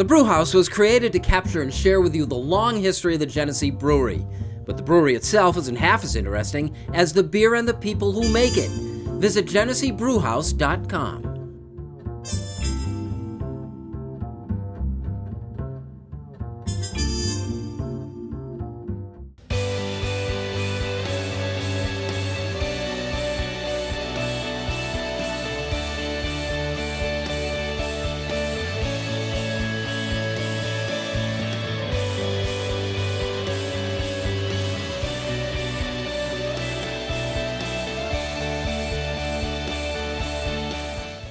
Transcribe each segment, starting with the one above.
The Brewhouse was created to capture and share with you the long history of the Genesee Brewery. But the brewery itself isn't half as interesting as the beer and the people who make it. Visit GeneseeBrewhouse.com.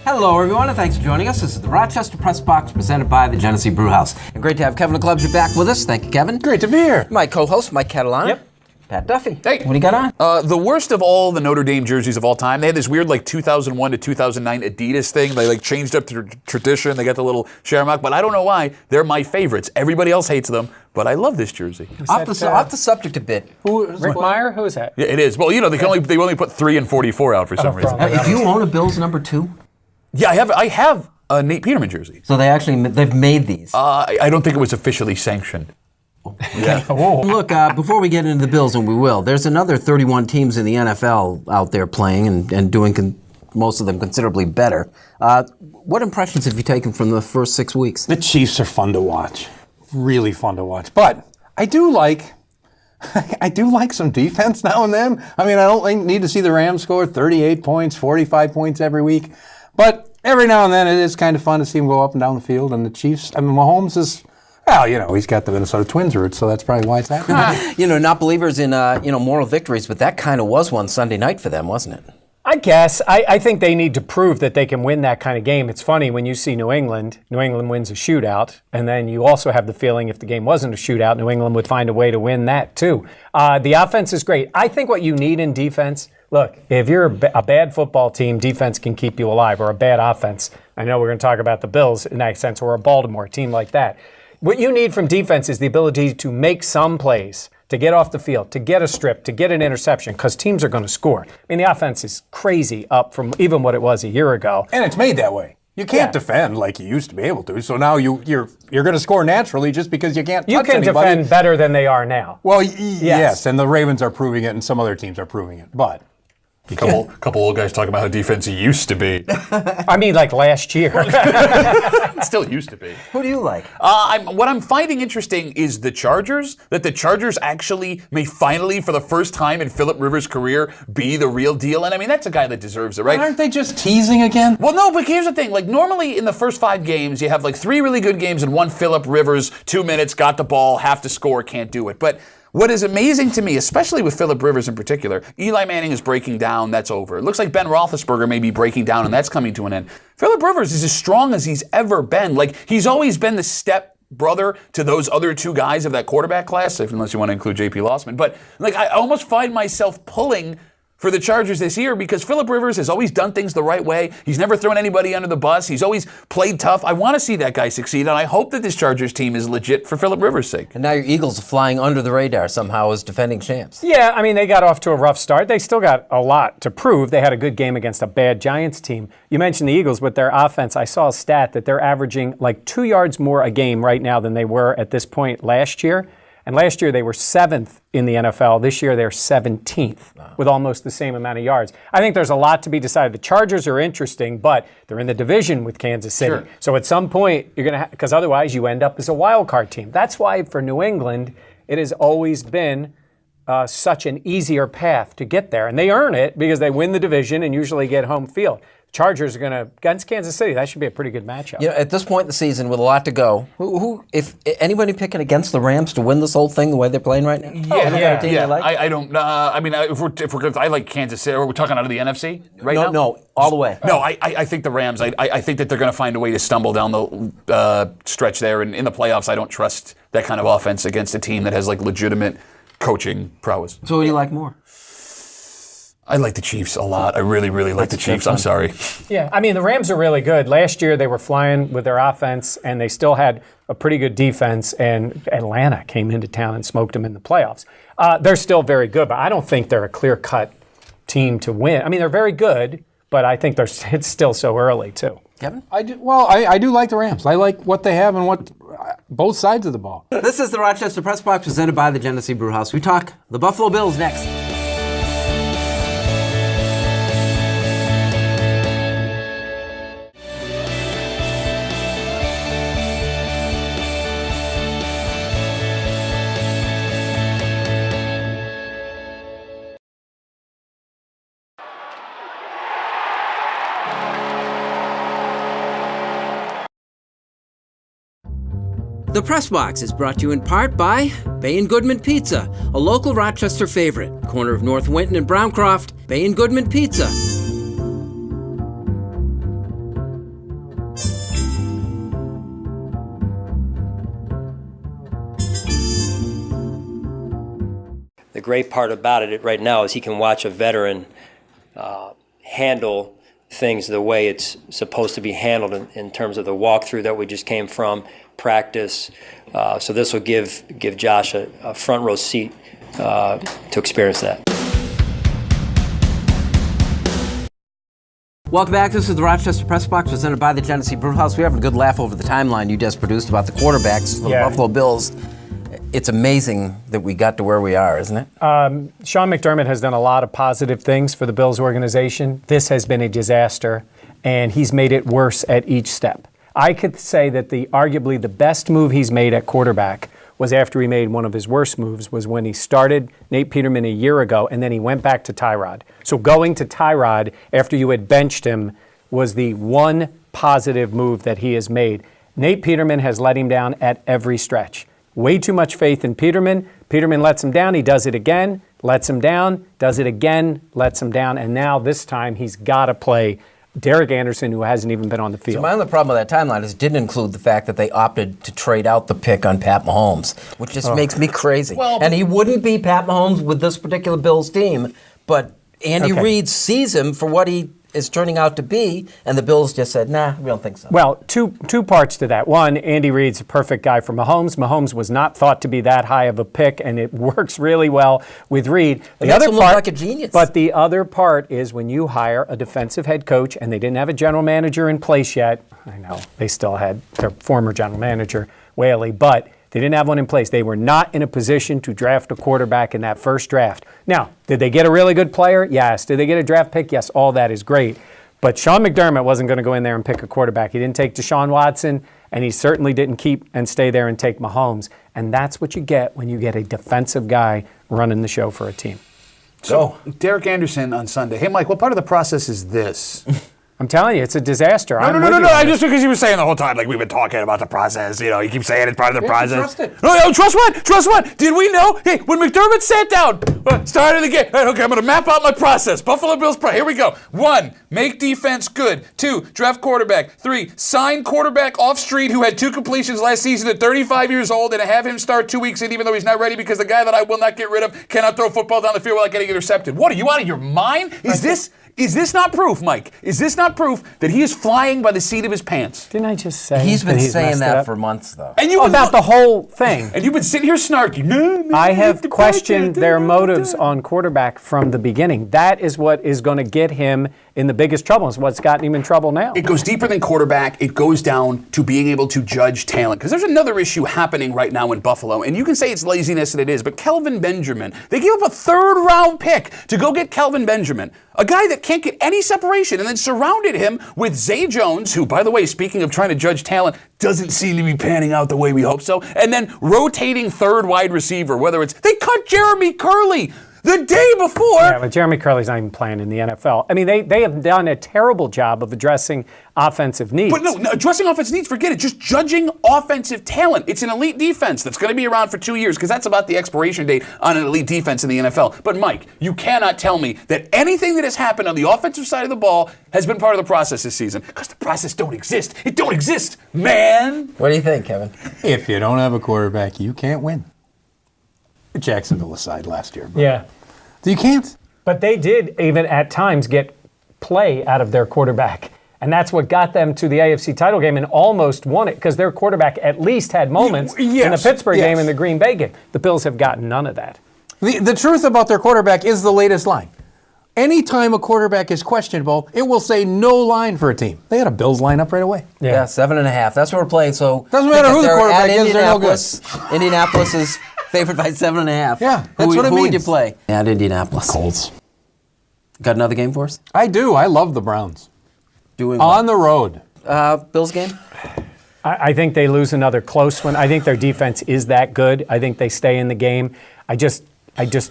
Hello, everyone, and thanks for joining us. This is the Rochester Press Box presented by the Genesee Brewhouse. And great to have Kevin Oklobzija back with us. Thank you, Kevin. Great to be here. My co-host, Mike Catalana. Yep. Pat Duffy. Hey. What do you got on? The worst of all the Notre Dame jerseys of all time. They had this weird 2001 to 2009 Adidas thing. They changed up to tradition. They got the little share mark, but I don't know why. They're my favorites. Everybody else hates them, but I love this jersey. Off the subject a bit. Rick Meyer? Who is that? Yeah, it is. Well, they only put 3 and 44 out for some reason. Do you own a Bills number 2? Yeah, I have a Nate Peterman jersey. So they've made these. I don't think it was officially sanctioned. Okay. Look, before we get into the Bills, and we will, there's another 31 teams in the NFL out there playing and doing most of them considerably better. What impressions have you taken from the first 6 weeks? The Chiefs are fun to watch. Really fun to watch. But I do like some defense now and then. I mean, I don't need to see the Rams score 38 points, 45 points every week. But every now and then it is kind of fun to see them go up and down the field. And the Chiefs, I mean, Mahomes is, well, he's got the Minnesota Twins roots, so that's probably why it's happening. Not believers in, moral victories, but that kind of was one Sunday night for them, wasn't it? I guess. I think they need to prove that they can win that kind of game. It's funny when you see New England wins a shootout, and then you also have the feeling if the game wasn't a shootout, New England would find a way to win that too. The offense is great. I think what you need in defense, look, if you're a bad football team, defense can keep you alive, or a bad offense. I know we're going to talk about the Bills in that sense, or a Baltimore team like that. What you need from defense is the ability to make some plays, to get off the field, to get a strip, to get an interception, because teams are going to score. I mean, the offense is crazy up from even what it was a year ago. And it's made that way. You can't defend like you used to be able to, so now you're going to score naturally just because you can't touch anybody. You can defend better than they are now. Well, yes, and the Ravens are proving it, and some other teams are proving it, but... A couple old guys talking about how defense used to be. I mean, like last year. It still used to be. Who do you like? What I'm finding interesting is the Chargers, that the Chargers actually may finally, for the first time in Phillip Rivers' career, be the real deal. And I mean, that's a guy that deserves it, right? Aren't they just teasing again? Well, no, but here's the thing. Normally in the first 5 games, you have 3 really good games and 1 Phillip Rivers, 2 minutes, got the ball, have to score, can't do it. But what is amazing to me, especially with Phillip Rivers in particular, Eli Manning is breaking down, that's over. It looks like Ben Roethlisberger may be breaking down, and that's coming to an end. Phillip Rivers is as strong as he's ever been. He's always been the step brother to those other 2 guys of that quarterback class, unless you want to include J.P. Lossman. But, I almost find myself pulling for the Chargers this year because Phillip Rivers has always done things the right way. He's never thrown anybody under the bus. He's always played tough. I want to see that guy succeed, and I hope that this Chargers team is legit for Phillip Rivers' sake. And now your Eagles are flying under the radar somehow as defending champs. Yeah, I mean, they got off to a rough start. They still got a lot to prove. They had a good game against a bad Giants team. You mentioned the Eagles with their offense. I saw a stat that they're averaging 2 yards more a game right now than they were at this point last year. And last year they were 7th in the NFL. This year they're 17th with almost the same amount of yards. I think there's a lot to be decided. The Chargers are interesting, but they're in the division with Kansas City. Sure. So at some point you're going to because otherwise you end up as a wild card team. That's why for New England it has always been such an easier path to get there. And they earn it because they win the division and usually get home field. Chargers are going to, against Kansas City, that should be a pretty good matchup. At this point in the season, with a lot to go, if anybody picking against the Rams to win this whole thing the way they're playing right now? Yeah. I don't. If we're I like Kansas City. Are we talking out of the NFC right now? No, all the way. No, I think the Rams. I think that they're going to find a way to stumble down the stretch there, and in the playoffs, I don't trust that kind of offense against a team that has legitimate coaching prowess. So, what do you like more? I like the Chiefs a lot. I really, really like the Chiefs. I'm sorry. Yeah, I mean, the Rams are really good. Last year, they were flying with their offense, and they still had a pretty good defense, and Atlanta came into town and smoked them in the playoffs. They're still very good, but I don't think they're a clear-cut team to win. I mean, they're very good, but I think it's still so early, too. Kevin? I do like the Rams. I like what they have and both sides of the ball. This is the Rochester Press Box presented by the Genesee Brewhouse. We talk the Buffalo Bills next. The Press Box is brought to you in part by Bay & Goodman Pizza, a local Rochester favorite. Corner of North Winton and Browncroft, Bay & Goodman Pizza. The great part about it right now is he can watch a veteran handle things the way it's supposed to be handled in terms of the walkthrough that we just came from, practice. So this will give Josh a front row seat to experience that. Welcome back. This is the Rochester Press Box presented by the Genesee Brewhouse. We have a good laugh over the timeline you just produced about the quarterbacks for the Buffalo Bills. It's amazing that we got to where we are, isn't it? Sean McDermott has done a lot of positive things for the Bills organization. This has been a disaster, and he's made it worse at each step. I could say that arguably the best move he's made at quarterback was after he made one of his worst moves, was when he started Nate Peterman a year ago, and then he went back to Tyrod. So going to Tyrod after you had benched him was the one positive move that he has made. Nate Peterman has let him down at every stretch. Way too much faith in Peterman. Peterman lets him down. He does it again, lets him down, does it again, lets him down. And now this time he's got to play Derek Anderson, who hasn't even been on the field. So my only problem with that timeline is it didn't include the fact that they opted to trade out the pick on Pat Mahomes, which just makes me crazy. And he wouldn't be Pat Mahomes with this particular Bills team, but Andy Reid sees him for what he is turning out to be, and the Bills just said, nah, we don't think so. Well, two parts to that. One, Andy Reid's a perfect guy for Mahomes. Mahomes was not thought to be that high of a pick, and it works really well with Reid. The other part, like a genius. But the other part is when you hire a defensive head coach, and they didn't have a general manager in place yet. I know they still had their former general manager, Whaley, but they didn't have one in place. They were not in a position to draft a quarterback in that first draft. Now, did they get a really good player? Yes. Did they get a draft pick? Yes. All that is great. But Sean McDermott wasn't going to go in there and pick a quarterback. He didn't take Deshaun Watson, and he certainly didn't keep and stay there and take Mahomes. And that's what you get when you get a defensive guy running the show for a team. So, Derek Anderson on Sunday. Hey, Mike, what part of the process is this? I'm telling you, it's a disaster. No. I just because you were saying the whole time, like we've been talking about the process. You know, you keep saying it's part of the process. Trust it. No, trust what? Trust what? Did we know? Hey, when McDermott sat down, started the game. Right, okay, I'm going to map out my process. Buffalo Bills. Here we go. 1, make defense good. 2, draft quarterback. 3, sign quarterback off street who had 2 completions last season at 35 years old, and have him start 2 weeks in, even though he's not ready because the guy that I will not get rid of cannot throw football down the field without getting intercepted. What are you out of your mind? Is this not proof, Mike? Is this not proof that he is flying by the seat of his pants? Didn't I just say he's been saying that up? for months, though. And you about the whole thing. And you've been sitting here snarky. No, I have questioned their motives on quarterback from the beginning. That is what is going to get him in the biggest trouble. It's what's gotten him in trouble now. It goes deeper than quarterback. It goes down to being able to judge talent. Because there's another issue happening right now in Buffalo, and you can say it's laziness, and it is, but Kelvin Benjamin, they gave up a 3rd-round pick to go get Kelvin Benjamin, a guy that can't get any separation, and then surrounded him with Zay Jones, who, by the way, speaking of trying to judge talent, doesn't seem to be panning out the way we hope so, and then rotating 3rd wide receiver, whether it's, they cut Jeremy Curley the day before. Yeah, but Jeremy Curley's not even playing in the NFL. I mean, they have done a terrible job of addressing offensive needs. But no, addressing offensive needs, forget it. Just judging offensive talent. It's an elite defense that's going to be around for 2 years because that's about the expiration date on an elite defense in the NFL. But Mike, you cannot tell me that anything that has happened on the offensive side of the ball has been part of the process this season because the process don't exist. It don't exist, man. What do you think, Kevin? If you don't have a quarterback, you can't win. Jacksonville aside last year. Bro. Yeah. You can't. But they did even at times get play out of their quarterback. And that's what got them to the AFC title game and almost won it because their quarterback at least had moments in the Pittsburgh game and the Green Bay game. The Bills have gotten none of that. The truth about their quarterback is the latest line. Anytime a quarterback is questionable, it will say no line for a team. They had a Bills line up right away. Yeah, 7.5. That's what we're playing. So doesn't matter who the quarterback is, they're no good. Indianapolis is favored by 7.5. Yeah, that's what it means. Who would you play at Indianapolis? Colts. Got another game for us? I do. I love the Browns. Doing on the road. Bills game? I think they lose another close one. I think their defense is that good. I think they stay in the game. I just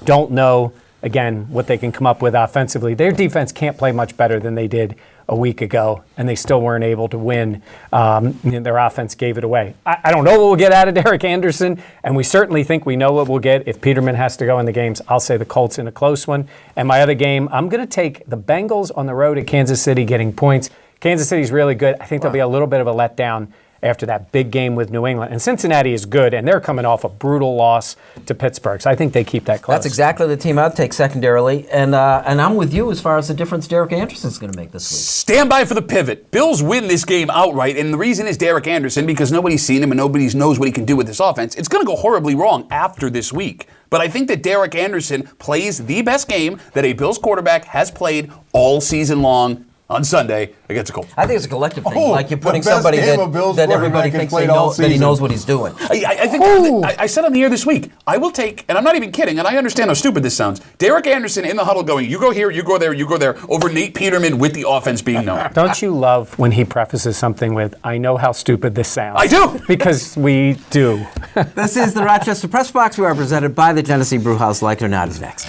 don't know, again, what they can come up with offensively. Their defense can't play much better than they did a week ago, and they still weren't able to win. Their offense gave it away. I don't know what we'll get out of Derek Anderson, and we certainly think we know what we'll get if Peterman has to go in the games. I'll say the Colts in a close one. And my other game, I'm going to take the Bengals on the road at Kansas City getting points. Kansas City's really good. I think there'll be a little bit of a letdown after that big game with New England. And Cincinnati is good, and they're coming off a brutal loss to Pittsburgh. So I think they keep that close. That's exactly the team I'd take secondarily. And I'm with you as far as the difference Derek Anderson's going to make this week. Stand by for the pivot. Bills win this game outright, and the reason is Derek Anderson, because nobody's seen him and nobody knows what he can do with this offense. It's going to go horribly wrong after this week. But I think that Derek Anderson plays the best game that a Bills quarterback has played all season long on Sunday against the Colts. I think it's a collective thing. Like you're putting somebody that everybody thinks that he knows what he's doing. I said on the air this week, I will take, and I'm not even kidding, and I understand how stupid this sounds, Derek Anderson in the huddle going, you go here, you go there, you go there, over Nate Peterman with the offense being known. Don't you love when he prefaces something with, I know how stupid this sounds? I do! Because we do. This is the Rochester Press Box. We are presented by the Genesee Brewhouse. Like it or not is next.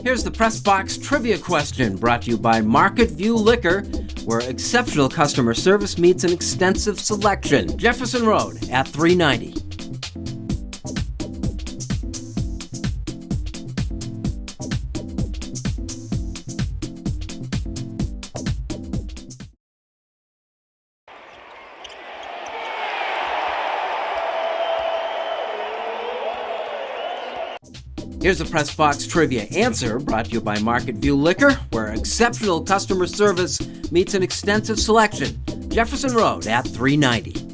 Here's the Press Box Trivia question, brought to you by Market View Liquor, where exceptional customer service meets an extensive selection. Jefferson Road at 390. Here's the Press Box Trivia answer, brought to you by Market View Liquor, where exceptional customer service meets an extensive selection. Jefferson Road at 390.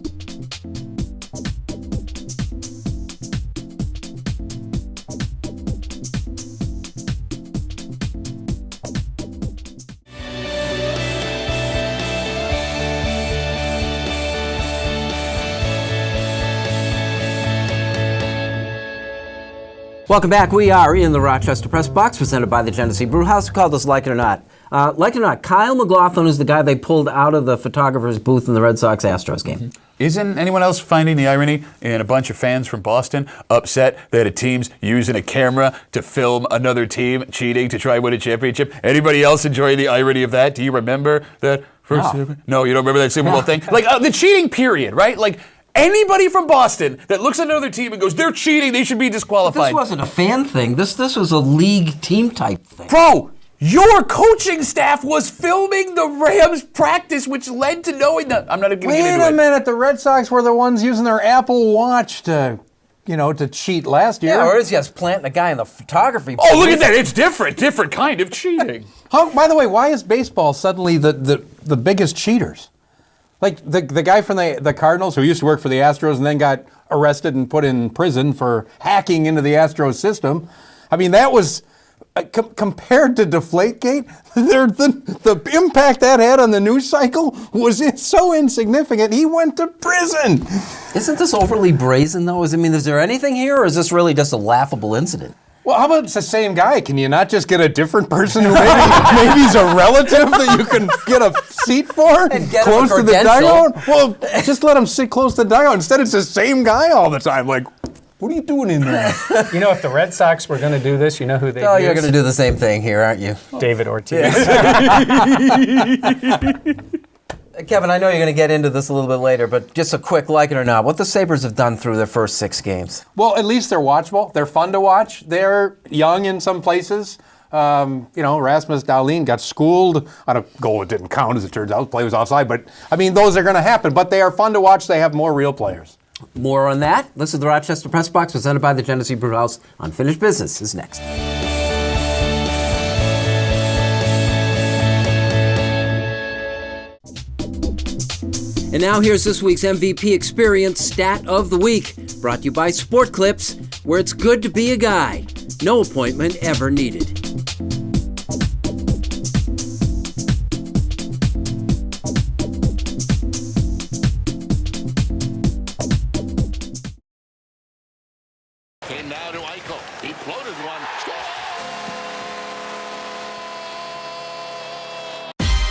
Welcome back. We are in the Rochester Press Box, presented by the Genesee Brewhouse. We call this Like It or Not. Like it or not, Kyle McLaughlin is the guy they pulled out of the photographer's booth in the Red Sox-Astros game. Isn't anyone else finding the irony in a bunch of fans from Boston upset that a team's using a camera to film another team cheating to try and win a championship? Anybody else enjoying the irony of that? Do you remember that first? No, you don't remember that Super Bowl thing? Like the cheating period, right? Like anybody from Boston that looks at another team and goes, they're cheating, they should be disqualified. This wasn't a fan thing. This was a league team type thing. Bro, your coaching staff was filming the Rams practice, which led to knowing that. I'm not going to get into it. Wait a minute. The Red Sox were the ones using their Apple Watch to cheat last year. Yeah, or is he just planting a guy in the photography booth? Oh, look at that. It's different kind of cheating. By the way, why is baseball suddenly the biggest cheaters? Like the guy from the Cardinals who used to work for the Astros and then got arrested and put in prison for hacking into the Astros system. I mean, that was, compared to Deflategate, the impact that had on the news cycle was so insignificant, he went to prison. Isn't this overly brazen, though? I mean, is there anything here, or is this really just a laughable incident? Well, how about it's the same guy? Can you not just get a different person who maybe he's a relative that you can get a seat for? And get close him a to the credential? dugout? Well, just let him sit close to the dugout. Instead, it's the same guy all the time. Like, what are you doing in there? You know, if the Red Sox were going to do this, you know who they'd use? You're going to do the same thing here, aren't you? David Ortiz. Kevin, I know you're going to get into this a little bit later, but just a quick like it or not, what the Sabres have done through their first 6 games. Well, at least they're watchable. They're fun to watch. They're young in some places. Rasmus Dahlin got schooled on a goal that didn't count, as it turns out. The play was offside. But, I mean, those are going to happen. But they are fun to watch. They have more real players. More on that. This is the Rochester Press Box, presented by the Genesee Brewhouse. Unfinished Business is next. And now here's this week's MVP Experience Stat of the Week, brought to you by Sport Clips, where it's good to be a guy. No appointment ever needed. And now to Eichel. He floated one. Score!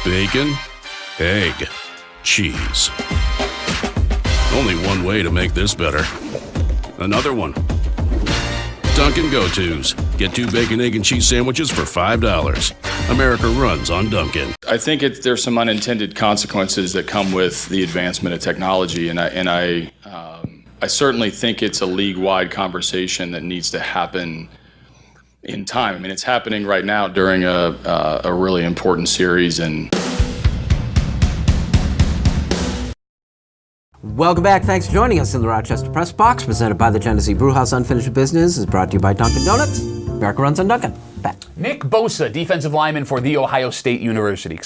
Bacon, egg, cheese. Only one way to make this better. Another one. Dunkin' Go-Tos. Get 2 bacon, egg, and cheese sandwiches for $5. America runs on Dunkin'. I think there's some unintended consequences that come with the advancement of technology, and I certainly think it's a league-wide conversation that needs to happen in time. I mean, it's happening right now during a really important series. And Welcome back. Thanks for joining us in the Rochester Press Box, presented by the Genesee Brewhouse. Unfinished Business is brought to you by Dunkin' Donuts. America runs on Dunkin'. Back. Nick Bosa, defensive lineman for The Ohio State University.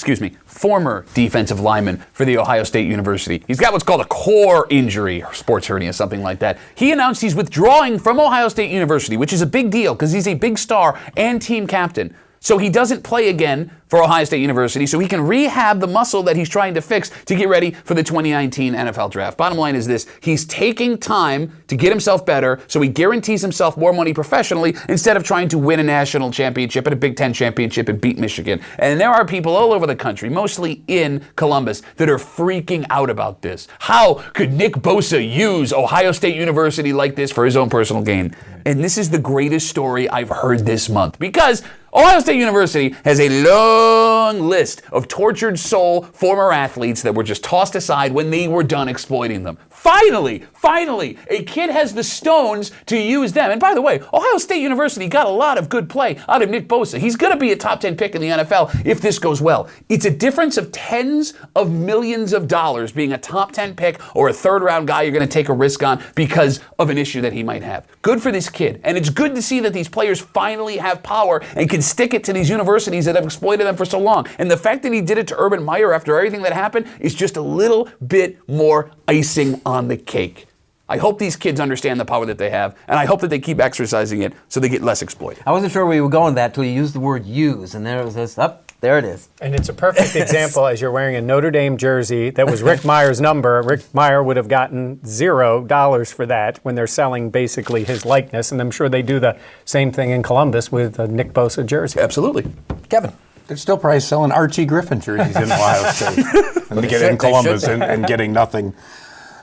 Former defensive lineman for The Ohio State University. He's got what's called a core injury, or sports hernia, something like that. He announced he's withdrawing from Ohio State University, which is a big deal because he's a big star and team captain. So he doesn't play again for Ohio State University, so he can rehab the muscle that he's trying to fix to get ready for the 2019 NFL Draft. Bottom line is this: he's taking time to get himself better so he guarantees himself more money professionally instead of trying to win a national championship and a Big Ten championship and beat Michigan. And there are people all over the country, mostly in Columbus, that are freaking out about this. How could Nick Bosa use Ohio State University like this for his own personal gain? And this is the greatest story I've heard this month, because Ohio State University has a long list of tortured soul former athletes that were just tossed aside when they were done exploiting them. Finally, a kid has the stones to use them. And by the way, Ohio State University got a lot of good play out of Nick Bosa. He's going to be a top 10 pick in the NFL if this goes well. It's a difference of tens of millions of dollars being a top 10 pick or a third-round guy you're going to take a risk on because of an issue that he might have. Good for this kid. And it's good to see that these players finally have power and can stick it to these universities that have exploited them for so long. And the fact that he did it to Urban Meyer after everything that happened is just a little bit more icing on the cake. I hope these kids understand the power that they have, and I hope that they keep exercising it so they get less exploited. I wasn't sure where you were going with that until you used the word use, and there it was this, there it is. And it's a perfect example as you're wearing a Notre Dame jersey that was Rick Meyer's number. Rick Meyer would have gotten $0 for that when they're selling basically his likeness, and I'm sure they do the same thing in Columbus with a Nick Bosa jersey. Absolutely. Kevin. They're still probably selling Archie Griffin jerseys in Ohio State and to get in Columbus and getting nothing.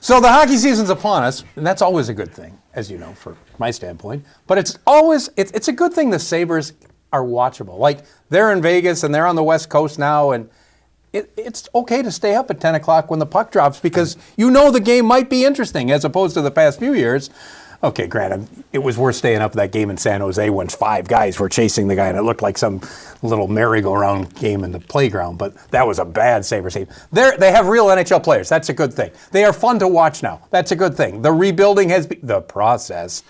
So the hockey season's upon us, and that's always a good thing, as you know, from my standpoint. But it's a good thing the Sabres are watchable. Like, they're in Vegas and they're on the West Coast now, and it's okay to stay up at 10 o'clock when the puck drops because you know the game might be interesting as opposed to the past few years. Okay, granted, it was worth staying up that game in San Jose when 5 guys were chasing the guy and it looked like some little merry-go-round game in the playground, but that was a bad Sabres team. They have real NHL players. That's a good thing. They are fun to watch now. That's a good thing. The rebuilding has been the process.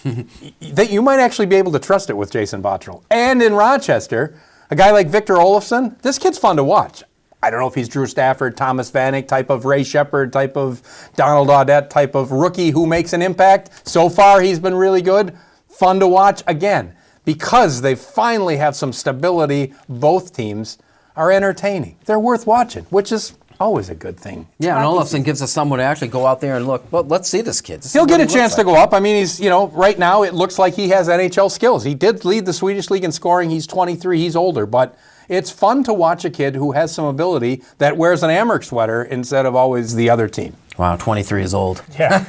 That you might actually be able to trust it with Jason Botterill. And in Rochester, a guy like Victor Olofsson, this kid's fun to watch. I don't know if he's Drew Stafford, Thomas Vanek type of Ray Shepard type of Donald Audette type of rookie who makes an impact. So far, he's been really good. Fun to watch again because they finally have some stability. Both teams are entertaining. They're worth watching, which is always a good thing. Yeah, and Olofsson gives us someone to actually go out there and look. Well, let's see this kid. He'll get a chance to go up. I mean, he's, right now it looks like he has NHL skills. He did lead the Swedish league in scoring. He's 23. He's older, but it's fun to watch a kid who has some ability that wears an Amerks sweater instead of always the other team. Wow, 23 is old. Yeah.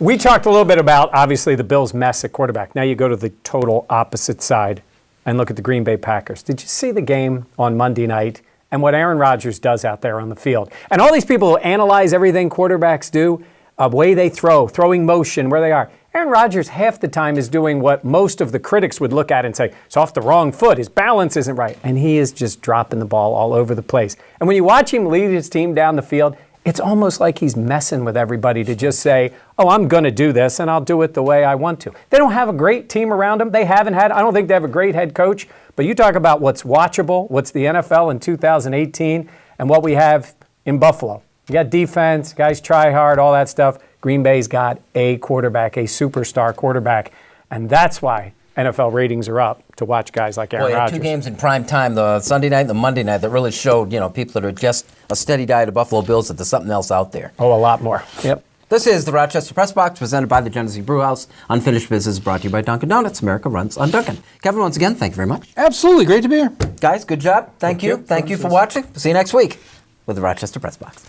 We talked a little bit about, obviously, the Bills' mess at quarterback. Now you go to the total opposite side and look at the Green Bay Packers. Did you see the game on Monday night and what Aaron Rodgers does out there on the field? And all these people who analyze everything quarterbacks do, way they throw, throwing motion, where they are. Aaron Rodgers half the time is doing what most of the critics would look at and say, it's off the wrong foot, his balance isn't right. And he is just dropping the ball all over the place. And when you watch him lead his team down the field, it's almost like he's messing with everybody to just say, oh, I'm going to do this and I'll do it the way I want to. They don't have a great team around him. I don't think they have a great head coach. But you talk about what's watchable, what's the NFL in 2018, and what we have in Buffalo. You got defense, guys try hard, all that stuff. Green Bay's got a quarterback, a superstar quarterback, and that's why NFL ratings are up to watch guys like Aaron Rodgers. 2 games in prime time, the Sunday night and the Monday night, that really showed, people that are just a steady diet of Buffalo Bills, that there's something else out there. Oh, a lot more. Yep. This is the Rochester Press Box, presented by the Genesee Brewhouse. Unfinished Business brought to you by Dunkin' Donuts. America runs on Dunkin'. Kevin, once again, thank you very much. Absolutely. Great to be here. Guys, good job. Thank you. Thank you for watching. See you next week with the Rochester Press Box.